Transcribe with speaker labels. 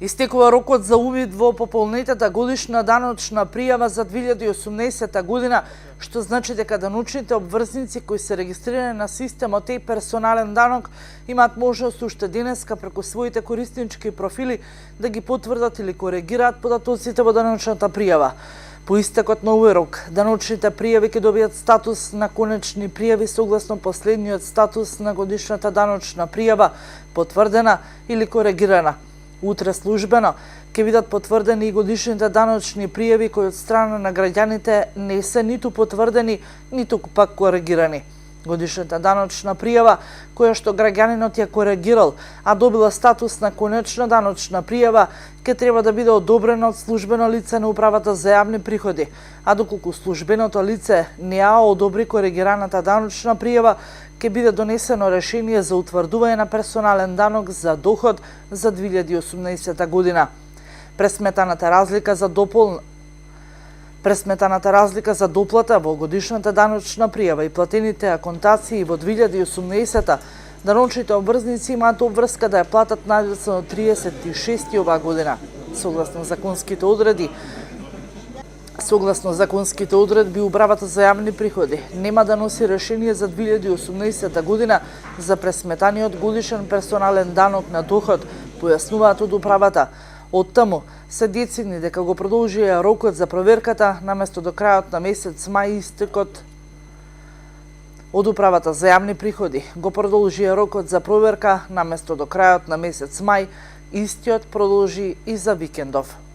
Speaker 1: Истекува рокот за увид во пополнетата годишна даночна пријава за 2018 година, што значи дека даночните обврзници кои се регистрирани на системот и персонален данок имаат можност уште денеска преку своите кориснички профили да ги потврдат или коригираат податоците во даночната пријава. По истекот на овој рок, даночните пријави ќе добијат статус на конечни пријави согласно последниот статус на годишната даночна пријава, потврдена или коригирана. Утре службено ќе бидат потврдени и годишните даночни пријави кои од страна на граѓаните не се ниту потврдени, ниту пак коригирани. Годишната даночна пријава, која што граѓанинот ја коригирал, а добила статус на конечна даночна пријава, ќе треба да биде одобрена од службено лице на Управата за јавни приходи, а доколку службеното лице не ја одобри коригираната даночна пријава, ќе биде донесено решение за утврдување на персонален данок за доход за 2018 година. Пресметаната разлика за доплата во годишната даночна пријава и платените аконтации во 2018 даночните обврзници имаат обврска да ја платат надесно 36 оваа година. Согласно законските одредби, Управата за јавни приходи нема да носи решение за 2018 година за пресметаниот годишен персонален данок на доход, појаснуваат од Управата. Оттаму се децидни дека го продолжија рокот за проверката наместо до крајот на месец мај. Истекот од Управата за јавни приходи го продолжија рокот за проверка наместо до крајот на месец мај. Истиот продолжи и за викендов.